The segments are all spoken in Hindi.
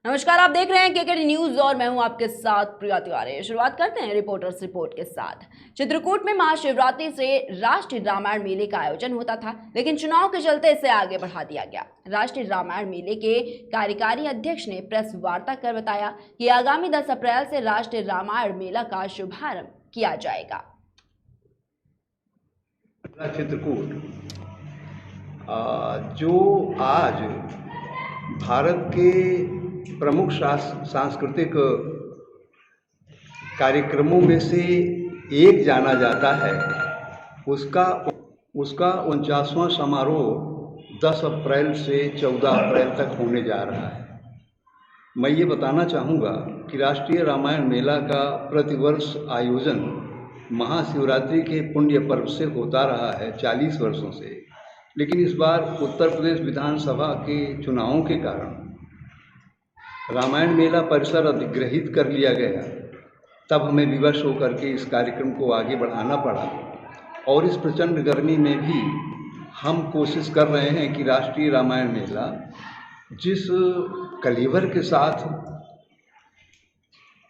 नमस्कार, आप देख रहे हैं केकेडी न्यूज और मैं हूं आपके साथ प्रिया तिवारी। शुरुआत करते हैं रिपोर्टर्स रिपोर्ट के साथ। चित्रकूट में महाशिवरात्रि से राष्ट्रीय रामायण मेले का आयोजन होता था, लेकिन चुनाव के चलते इसे आगे बढ़ा दिया गया। राष्ट्रीय रामायण मेले के कार्यकारी अध्यक्ष ने प्रेस वार्ता कर बताया कि आगामी 10 अप्रैल से राष्ट्रीय रामायण मेला का शुभारंभ किया जाएगा। चित्रकूट जो आज भारत के प्रमुख सांस्कृतिक कार्यक्रमों में से एक जाना जाता है, उसका 49वां समारोह 10 अप्रैल से 14 अप्रैल तक होने जा रहा है। मैं ये बताना चाहूँगा कि राष्ट्रीय रामायण मेला का प्रतिवर्ष आयोजन महाशिवरात्रि के पुण्य पर्व से होता रहा है 40 वर्षों से, लेकिन इस बार उत्तर प्रदेश विधानसभा के चुनावों के कारण रामायण मेला परिसर अधिग्रहित कर लिया गया। तब हमें विवश होकर के इस कार्यक्रम को आगे बढ़ाना पड़ा और इस प्रचंड गर्मी में भी हम कोशिश कर रहे हैं कि राष्ट्रीय रामायण मेला जिस कलीवर के साथ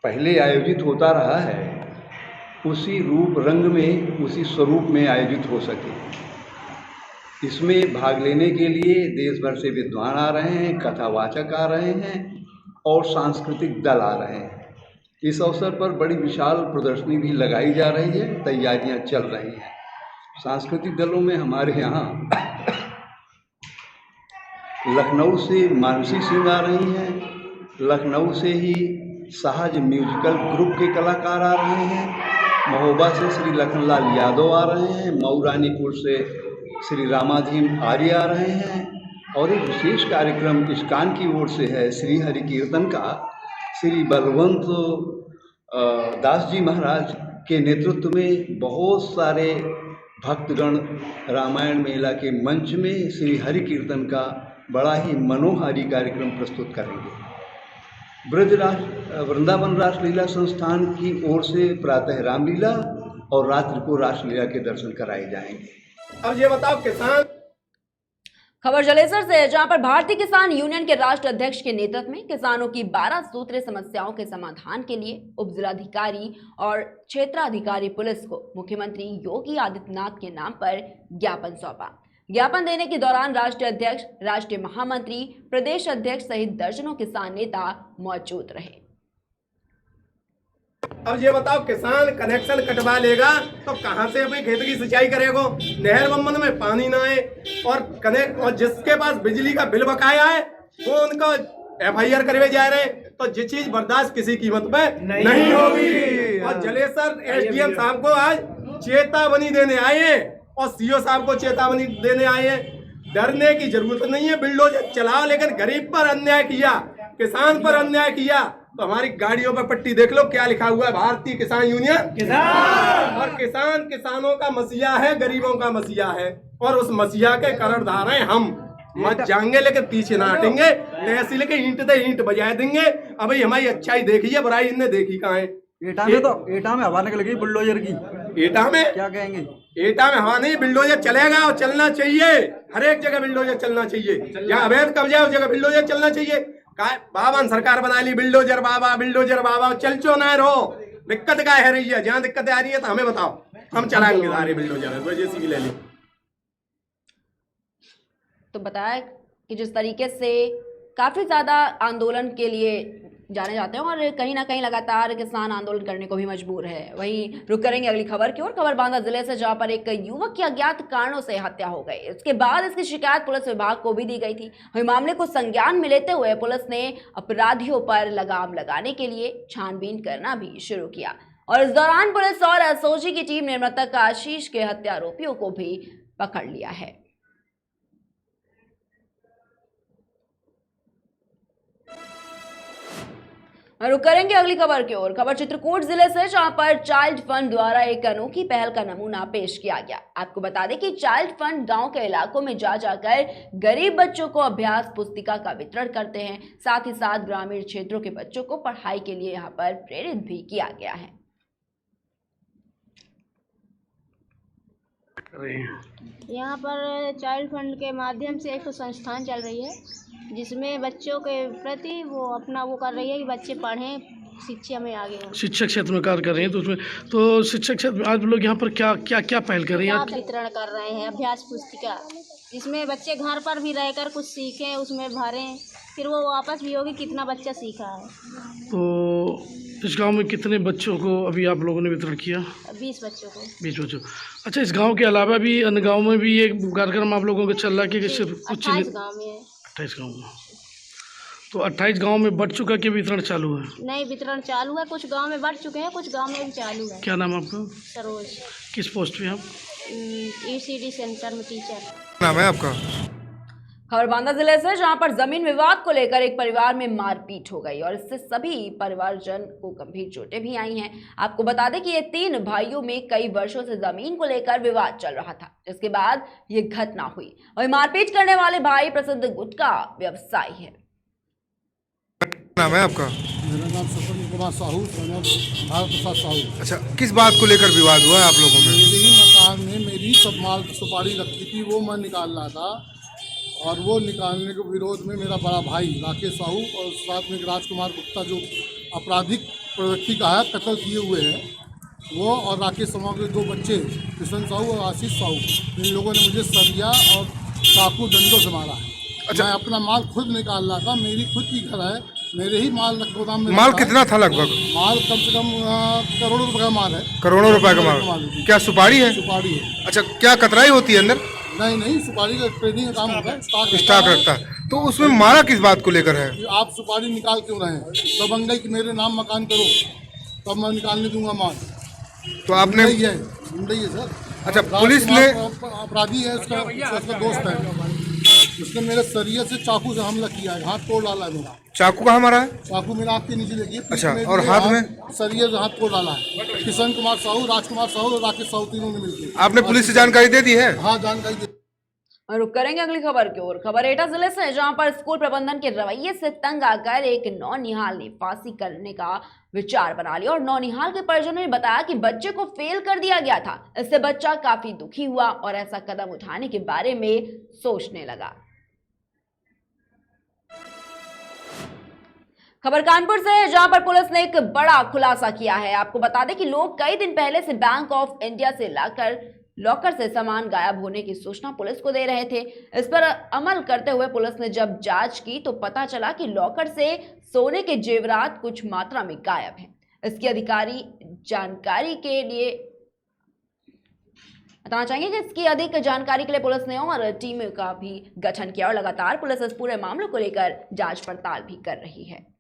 पहले आयोजित होता रहा है, उसी रूप रंग में, उसी स्वरूप में आयोजित हो सके। इसमें भाग लेने के लिए देश भर से विद्वान आ रहे हैं, कथावाचक आ रहे हैं और सांस्कृतिक दल आ रहे हैं। इस अवसर पर बड़ी विशाल प्रदर्शनी भी लगाई जा रही है, तैयारियां चल रही हैं। सांस्कृतिक दलों में हमारे यहाँ लखनऊ से मानसी सिंह आ रही हैं, लखनऊ से ही साहज म्यूजिकल ग्रुप के कलाकार आ रहे हैं, महोबा से श्री लखनलाल यादव आ रहे हैं, मऊरानीपुर से श्री रामाधीन आर्य आ रहे हैं और एक विशेष कार्यक्रम इस्कान की ओर से है श्री हरि कीर्तन का। श्री बलवंत दास जी महाराज के नेतृत्व में बहुत सारे भक्तगण रामायण मेला के मंच में श्री हरि कीर्तन का बड़ा ही मनोहारी कार्यक्रम प्रस्तुत करेंगे। वृंदावन रासलीला संस्थान की ओर से प्रातः रामलीला और रात्रि को रासलीला के दर्शन कराए जाएंगे। अब ये बताओ किसान। खबर जलेसर से, जहां पर भारतीय किसान यूनियन के राष्ट्रीय अध्यक्ष के नेतृत्व में किसानों की 12 सूत्रीय समस्याओं के समाधान के लिए उप जिलाधिकारी और क्षेत्राधिकारी पुलिस को मुख्यमंत्री योगी आदित्यनाथ के नाम पर ज्ञापन सौंपा। ज्ञापन देने के दौरान राष्ट्रीय अध्यक्ष, राष्ट्रीय महामंत्री, प्रदेश अध्यक्ष सहित दर्जनों किसान नेता मौजूद रहे। अब ये बताओ, किसान कनेक्शन कटवा लेगा तो कहां से अपने खेत की सिंचाई करेगा? नहर बम्बन में पानी ना है और जिसके पास बिजली का बिल बकाया है वो उनको FIR करवे जा रहे हैं, तो ये चीज बर्दाश्त किसी कीमत पे नहीं होगी। और जलेसर SDM साहब को आज चेतावनी देने आए हैं और CO साहब को चेतावनी देने आए हैं। डरने की जरूरत नहीं है, बिल्डोजर चलाओ, लेकिन गरीब पर अन्याय किया, किसान पर अन्याय किया तो हमारी गाड़ियों पर पट्टी देख लो, क्या लिखा हुआ है? भारतीय किसान यूनियन किसान। और किसान किसानों का मसीहा है, गरीबों का मसीहा है और उस मसीहा के कर्णधार हैं हम। मत जाएंगे लेकिन पीछे ना हटेंगे, तहसील के ईंट से ईंट बजाए देंगे। अब हमारी अच्छाई देखी है, बुराई इनने देखी कहाँ है? एटा में हवा निकल गई बुलडोजर की। एटा में क्या कहेंगे? एटा में हवा नहीं, बिल्डोजर चलेगा और चलना चाहिए। हर एक जगह बिल्डोजर चलना चाहिए। जहाँ अवैध कब्जा है उस जगह बिल्डोजर चलना चाहिए। बाबा सरकार बना ली बिल्डोजर बाबा चल चो ना रहो। दिक्कत क्या है रही है? जहाँ दिक्कत आ रही है तो हमें बताओ, हम चलाएंगे सारे बिल्डोजर, जेसीबी ले ली। तो बताया कि जिस तरीके से काफी ज्यादा आंदोलन के लिए जाने जाते हैं और कहीं ना कहीं लगातार किसान आंदोलन करने को भी मजबूर है। वहीं रुक करेंगे अगली खबर की ओर। खबर बांदा जिले से, जहां पर एक युवक की अज्ञात कारणों से हत्या हो गई। इसके बाद इसकी शिकायत पुलिस विभाग को भी दी गई थी। वहीं मामले को संज्ञान में लेते हुए पुलिस ने अपराधियों पर लगाम लगाने के लिए छानबीन करना भी शुरू किया और इस दौरान पुलिस और SOG की टीम ने मृतक आशीष के हत्या आरोपियों को भी पकड़ लिया है। रुक करेंगे अगली खबर की ओर। खबर चित्रकूट जिले से, जहां पर चाइल्ड फंड द्वारा एक अनोखी पहल का नमूना पेश किया गया। आपको बता दें कि चाइल्ड फंड गांव के इलाकों में जा जाकर गरीब बच्चों को अभ्यास पुस्तिका का वितरण करते हैं। साथ ही साथ ग्रामीण क्षेत्रों के बच्चों को पढ़ाई के लिए यहां पर प्रेरित भी किया गया है। यहाँ पर चाइल्ड फंड के माध्यम से एक संस्थान चल रही है जिसमें बच्चों के प्रति वो अपना वो कर रही है कि बच्चे पढ़ें, शिक्षा में आगे हों। शिक्षक क्षेत्र में कार्य कर रहे हैं, तो उसमें तो शिक्षक क्षेत्र में आज लोग यहाँ पर क्या क्या क्या पहल कर रही हैं? किताब वितरण कर रहे हैं, अभ्यास पुस्तिका, जिसमें बच्चे घर पर भी रहकर कुछ सीखें, उसमें भरें, फिर वो वापस भी होगी कितना बच्चा सीखा है। तो इस गांव में कितने बच्चों को अभी आप लोगों ने वितरण किया? 20 बच्चों को। 20 बच्चों। अच्छा, इस गांव के अलावा भी अन्य गाँव में भी एक कार्यक्रम आप लोगों का चल रहा है कि सिर्फ कुछ 28 गाँव में है। 28 गाँव में। तो 28 गांव में बढ़ चुका कि वितरण चालू है? नहीं, वितरण चालू है, कुछ गांव में बढ़ चुके हैं, कुछ गांव में भी चालू है। क्या नाम आपका? सरोज। किस पोस्ट पे आप? ECD सेंटर में टीचर। नाम है आपका? खबर बांदा जिले से, जहां पर जमीन विवाद को लेकर एक परिवार में मारपीट हो गई और इससे सभी परिवारजन को गंभीर चोटें भी आई हैं। आपको बता दें कि ये 3 भाइयों में कई वर्षों से जमीन को लेकर विवाद चल रहा था, जिसके बाद ये घटना हुई। और मारपीट करने वाले भाई प्रसिद्ध गुटखा व्यवसायी है। नाम है आपका? मेरा नाम सपन कुमार साहू, भारत प्रसाद साहू। अच्छा, किस बात को लेकर विवाद हुआ है आप लोगों में? मेरे ही मकान में मेरी सब माल सुपारी रखी थी, वो मैं निकाल रहा था और वो निकालने के विरोध में मेरा बड़ा भाई राकेश साहू और साथ में राजकुमार गुप्ता जो आपराधिक प्रवृत्ति का है, कत्ल किए हुए हैं, वो और राकेश साहू के 2 बच्चे किशन साहू और आशीष साहू, इन लोगों ने मुझे सरिया और चाकू डंडों से मारा है। अच्छा, मैं अपना माल खुद निकाल रहा था, मेरी खुद की घर है, मेरे ही माल गोदाम में। माल कितना था लगभग? माल कम से कम करोड़ों रुपए का माल है। करोड़ों रुपए का माल? क्या सुपारी है? सुपारी है। अच्छा, क्या कतराई होती है अंदर? नहीं, सुपारी का ट्रेडिंग का काम होता है, स्टॉक रखता है। तो उसमें मारा किस बात को लेकर है? कि आप सुपारी निकाल क्यों रहे हैं? दबंगई कि मेरे नाम मकान करो तब मैं निकालने दूंगा माल। तो आपने गुंडई है सर। अच्छा, पुलिस ने अपराधी है, उसका दोस्त है, उसने मेरे सरिया से चाकू से हमला किया है, हाथ तोड़ डाला है मेरा। चाकू कहाँ मारा है? चाकू मेरा आँख के नीचे लगी है। अच्छा, और हाथ में? सरिया से हाथ तोड़ डाला है। किशन कुमार साहू, राजकुमार साहू और राकेश साहू तीनों ने मिलकर। आपने पुलिस से जानकारी दे दी है? हाँ, जानकारी दे। और रुक करेंगे अगली खबर की ओर। खबर एटा जिले से, जहां पर स्कूल प्रबंधन के रवैये से तंग आकर एक नौनिहाल ने फांसी करने का विचार बना लिया और नौनिहाल के परिजनों ने बताया कि बच्चे को फेल कर दिया गया था। इससे बच्चा काफी दुखी हुआ और ऐसा कदम उठाने के बारे में सोचने लगा। खबर कानपुर से है, जहां पर पुलिस ने एक बड़ा खुलासा किया है। आपको बता दें कि लोग कई दिन पहले से बैंक ऑफ इंडिया से लॉकर से सामान गायब होने की सूचना पुलिस को दे रहे थे। इस पर अमल करते हुए पुलिस ने जब जांच की तो पता चला कि लॉकर से सोने के जेवरात कुछ मात्रा में गायब हैं। इसकी अधिकारी जानकारी के लिए बताना चाहेंगे कि इसकी अधिक जानकारी के लिए पुलिस ने और टीम का भी गठन किया और लगातार पुलिस इस पूरे मामले को लेकर जांच पड़ताल भी कर रही है।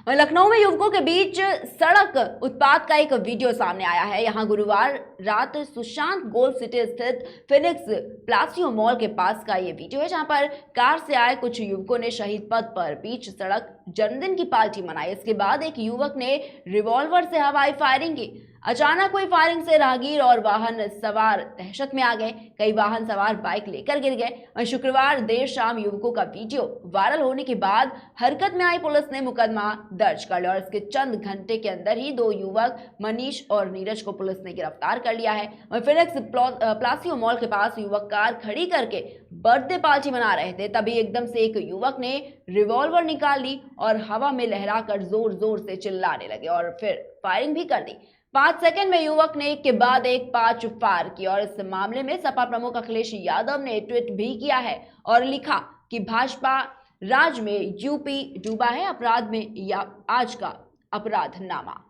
लखनऊ में युवकों के बीच सड़क उत्पात का एक वीडियो सामने आया है। यहां गुरुवार रात सुशांत गोल्ड सिटी स्थित फिनिक्स प्लासियो मॉल के पास का ये वीडियो है, जहां पर कार से आए कुछ युवकों ने शहीद पथ पर बीच सड़क जन्मदिन की पार्टी मनाई। इसके बाद एक युवक ने रिवॉल्वर से हवाई फायरिंग की। अचानक हुई फायरिंग से राहगीर और वाहन सवार दहशत में आ गए। कई वाहन सवार बाइक लेकर गिर गए। वहीं शुक्रवार देर शाम युवकों का वीडियो वायरल होने के बाद हरकत में आई पुलिस ने मुकदमा दर्ज कर लिया और इसके चंद घंटे के अंदर ही 2 युवक मनीष और नीरज को पुलिस ने गिरफ्तार कर लिया है। वहीं फिनिक्स प्लासियो मॉल के पास युवक कार खड़ी करके बर्थडे पार्टी मना रहे थे, तभी एकदम से एक युवक ने रिवॉल्वर निकाल ली और हवा में लहराकर जोर जोर से चिल्लाने लगे और फिर फायरिंग भी कर दी। 5 सेकंड में युवक ने एक के बाद एक 5 फायर किया और इस मामले में सपा प्रमुख अखिलेश यादव ने ट्वीट भी किया है और लिखा कि भाजपा राज में यूपी डूबा है अपराध में, या आज का अपराधनामा।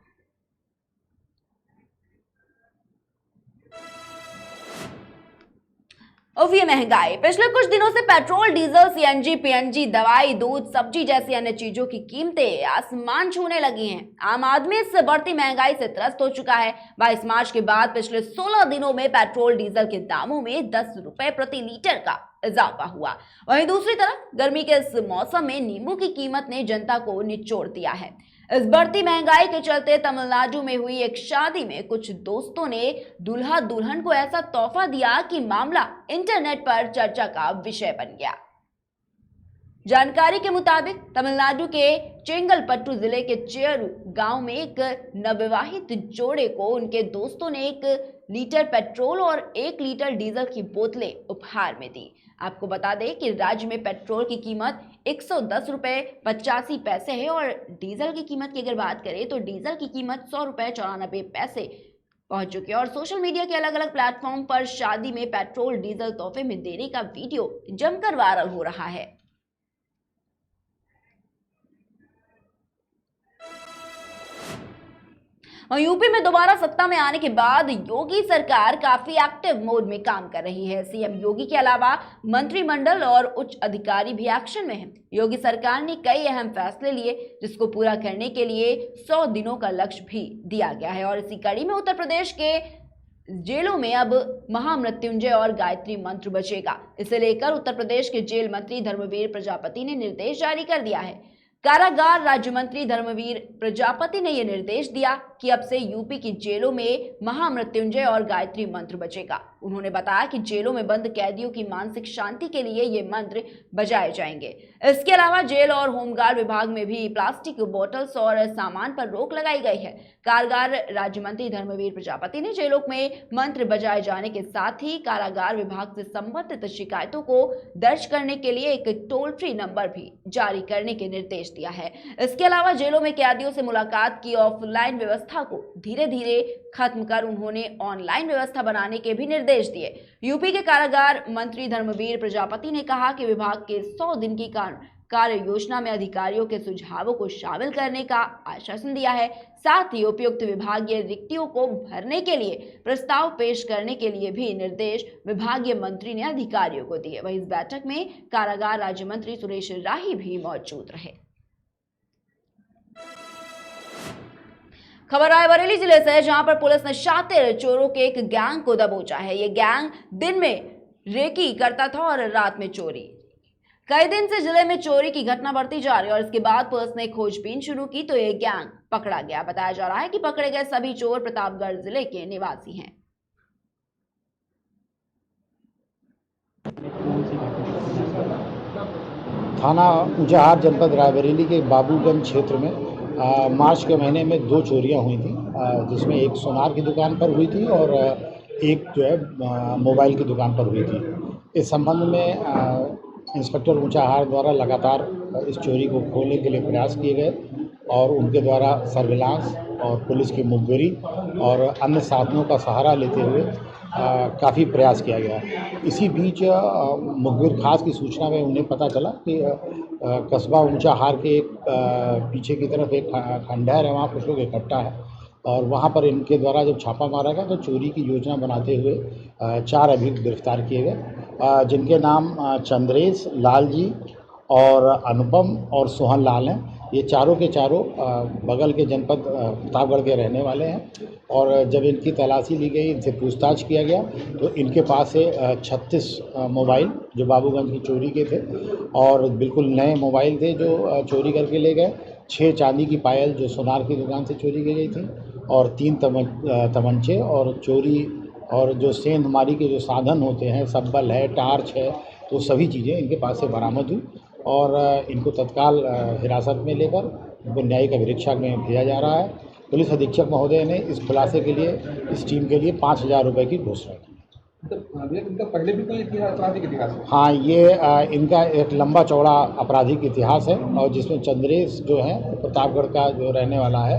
और ये महंगाई। पिछले कुछ दिनों से पेट्रोल, डीजल, सीएनजी, पीएनजी, दवाई, दूध, सब्जी जैसी अन्य चीजों की कीमतें आसमान छूने लगी हैं। आम आदमी इससे बढ़ती महंगाई से त्रस्त हो चुका है। 22 मार्च के बाद पिछले 16 दिनों में पेट्रोल, डीजल के दामों में 10 रुपए प्रति लीटर का इजाफा हुआ। वहीं दूसरी तरफ गर्मी के इस मौसम में नींबू की कीमत ने जनता को निचोड़ दिया है। इस बढ़ती महंगाई के चलते तमिलनाडु में हुई एक शादी में कुछ दोस्तों ने दूल्हा दुल्हन को ऐसा तोहफा दिया कि मामला इंटरनेट पर चर्चा का विषय बन गया। जानकारी के मुताबिक तमिलनाडु के चेंगलपट्टू जिले के चेरू गांव में एक नवविवाहित जोड़े को उनके दोस्तों ने 1 लीटर पेट्रोल और 1 लीटर डीजल की बोतलें उपहार में दी। आपको बता दें कि राज्य में पेट्रोल की कीमत 110 रुपये 85 पैसे है और डीजल की कीमत की अगर बात करें तो डीजल की कीमत 100 रुपये 94 पैसे पहुंच चुकी है। और सोशल मीडिया के अलग अलग प्लेटफॉर्म पर शादी में पेट्रोल डीजल तोहफे में देने का वीडियो जमकर वायरल हो रहा है। और यूपी में दोबारा सत्ता में आने के बाद योगी सरकार काफी एक्टिव मोड में काम कर रही है। सीएम योगी के अलावा मंत्रिमंडल और उच्च अधिकारी भी एक्शन में हैं। योगी सरकार ने कई अहम फैसले लिए जिसको पूरा करने के लिए 100 दिनों का लक्ष्य भी दिया गया है। और इसी कड़ी में उत्तर प्रदेश के जेलों में अब महामृत्युंजय और गायत्री मंत्र बचेगा। इसे लेकर उत्तर प्रदेश के जेल मंत्री धर्मवीर प्रजापति ने निर्देश जारी कर दिया है। कारागार राज्य मंत्री धर्मवीर प्रजापति ने यह निर्देश दिया कि अब से यूपी की जेलों में महामृत्युंजय और गायत्री मंत्र बचेगा। उन्होंने बताया कि जेलों में बंद कैदियों की मानसिक शांति के लिए ये मंत्र बजाए जाएंगे। इसके अलावा जेल और होमगार्ड विभाग में भी प्लास्टिक बोतल्स और सामान पर रोक लगाई गई है। कारागार राज्य मंत्री धर्मवीर प्रजापति ने जेलों में मंत्र बजाए जाने के साथ ही कारागार विभाग से संबंधित शिकायतों को दर्ज करने के लिए एक टोल फ्री नंबर भी जारी करने के निर्देश दिया है। इसके अलावा जेलों में कैदियों से मुलाकात की ऑफलाइन व्यवस्था को धीरे धीरे खत्म कर उन्होंने ऑनलाइन व्यवस्था बनाने के भी निर्देश दिए। यूपी के कारागार मंत्री धर्मवीर प्रजापति ने कहा कि विभाग के 100 दिन की कार्य योजना में अधिकारियों के सुझावों को शामिल करने का आश्वासन दिया है। साथ ही उपयुक्त विभागीय रिक्तियों को भरने के लिए प्रस्ताव पेश करने के लिए भी निर्देश विभागीय मंत्री ने अधिकारियों को दिए। वहीं इस बैठक में कारागार राज्य मंत्री सुरेश राही भी मौजूद रहे। खबर रायबरेली जिले से, जहां पर पुलिस ने शातिर चोरों के एक गैंग को दबोचा है। ये गैंग दिन में रेकी करता था और रात में चोरी। कई दिन से जिले में चोरी की घटना बढ़ती जा रही है और इसके बाद पुलिस ने खोजबीन शुरू की तो ये गैंग पकड़ा गया। बताया जा रहा है कि पकड़े गए सभी चोर प्रतापगढ़ जिले के निवासी हैं। थाना ऊंचाहार जनपद रायबरेली के बाबूगंज क्षेत्र में मार्च के महीने में 2 चोरियां हुई थी, जिसमें एक सोनार की दुकान पर हुई थी और एक जो है मोबाइल की दुकान पर हुई थी। इस संबंध में इंस्पेक्टर ऊंचाहार द्वारा लगातार इस चोरी को खोलने के लिए प्रयास किए गए और उनके द्वारा सर्विलांस और पुलिस की मुखबिरी और अन्य साधनों का सहारा लेते हुए काफ़ी प्रयास किया गया। इसी बीच मुखबिर खास की सूचना में उन्हें पता चला कि कस्बा ऊंचाहार के पीछे की तरफ एक खंडहर है, वहाँ कुछ लोग इकट्ठा है और वहाँ पर इनके द्वारा जब छापा मारा गया तो चोरी की योजना बनाते हुए 4 अभियुक्त गिरफ्तार किए गए, जिनके नाम चंद्रेश, लाल जी और अनुपम और सोहन लाल हैं। ये चारों के चारों बगल के जनपद प्रतापगढ़ के रहने वाले हैं और जब इनकी तलाशी ली गई, इनसे पूछताछ किया गया तो इनके पास से 36 मोबाइल जो बाबूगंज की चोरी के थे और बिल्कुल नए मोबाइल थे जो चोरी करके ले गए। 6 चांदी की पायल जो सोनार की दुकान से चोरी की गई थी और 3 तमंचे और चोरी और जो सेंधमारी के जो साधन होते हैं, सब्बल है, टार्च है, तो सभी चीज़ें इनके पास से बरामद हुई और इनको तत्काल हिरासत में लेकर इनको न्यायिक अभिरक्षा में भेजा जा रहा है। पुलिस अधीक्षक महोदय ने इस खुलासे के लिए इस टीम के लिए 5,000 रुपये की घोषणा की। इनका पहले भी कोई आपराधिक इतिहास है? हाँ, ये इनका एक लंबा चौड़ा आपराधिक इतिहास है और जिसमें चंद्रेश जो है प्रतापगढ़ का जो रहने वाला है,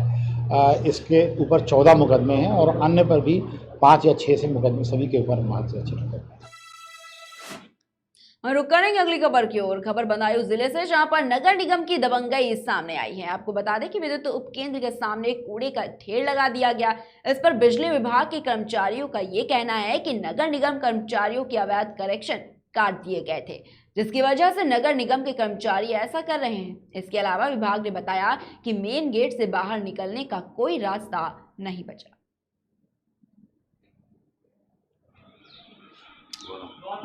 इसके ऊपर 14 मुकदमे हैं और अन्य पर भी 5 या 6 से मुकदमे, सभी के ऊपर 5 या 6 मुकदमे। रुक करेंगे अगली खबर की ओर। खबर बदायूं जिले से, जहां पर नगर निगम की दबंगई सामने आई है। आपको बता दें कि विद्युत उपकेंद्र के सामने कूड़े का ढेर लगा दिया गया। इस पर बिजली विभाग के कर्मचारियों का ये कहना है कि नगर निगम कर्मचारियों के अवैध कनेक्शन काट दिए गए थे, जिसकी वजह से नगर निगम के कर्मचारी ऐसा कर रहे हैं। इसके अलावा विभाग ने बताया कि मेन गेट से बाहर निकलने का कोई रास्ता नहीं बचा।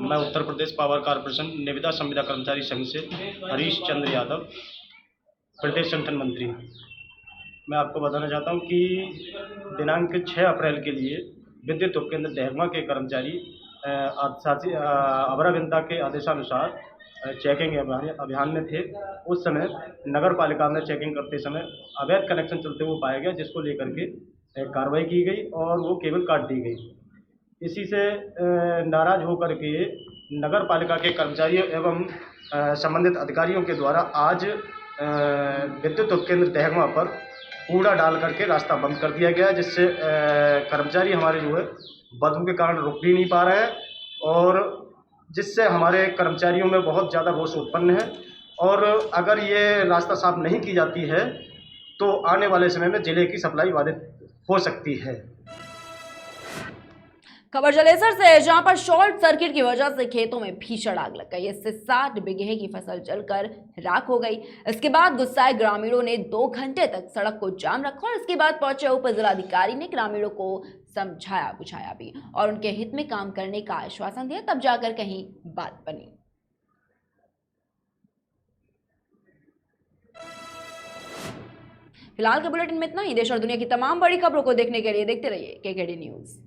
मैं उत्तर प्रदेश पावर कॉर्पोरेशन निविदा संविदा कर्मचारी संघ से हरीश चंद्र यादव, प्रदेश संगठन मंत्री। मैं आपको बताना चाहता हूं कि दिनांक 6 अप्रैल के लिए विद्युत उपकेंद्र देहगमा के कर्मचारी अबराविंदा के आदेशानुसार चेकिंग अभियान में थे, उस समय नगर पालिका में चेकिंग करते समय अवैध कनेक्शन चलते हुए पाया गया, जिसको लेकर के कार्रवाई की गई और वो केबल काट दी गई। इसी से नाराज होकर के नगर पालिका के कर्मचारियों एवं संबंधित अधिकारियों के द्वारा आज विद्युत उपकेंद्र दहगमा पर कूड़ा डाल करके रास्ता बंद कर दिया गया, जिससे कर्मचारी हमारे जो है बदबू के कारण रुक भी नहीं पा रहे हैं और जिससे हमारे कर्मचारियों में बहुत ज़्यादा रोष उत्पन्न है। और अगर ये रास्ता साफ नहीं की जाती है तो आने वाले समय में जिले की सप्लाई बाधित हो सकती है। खबर जलेसर से, जहां पर शॉर्ट सर्किट की वजह से खेतों में भीषण आग लग गई। इससे 60 बीघे की फसल जलकर राख हो गई। इसके बाद गुस्साए ग्रामीणों ने 2 घंटे तक सड़क को जाम रखा और इसके बाद पहुंचे उप जिलाधिकारी ने ग्रामीणों को समझाया बुझाया भी और उनके हित में काम करने का आश्वासन दिया, तब जाकर कहीं बात बनी। फिलहाल के बुलेटिन में इतना ही। देश और दुनिया की तमाम बड़ी खबरों को देखने के लिए देखते रहिए KKD न्यूज़।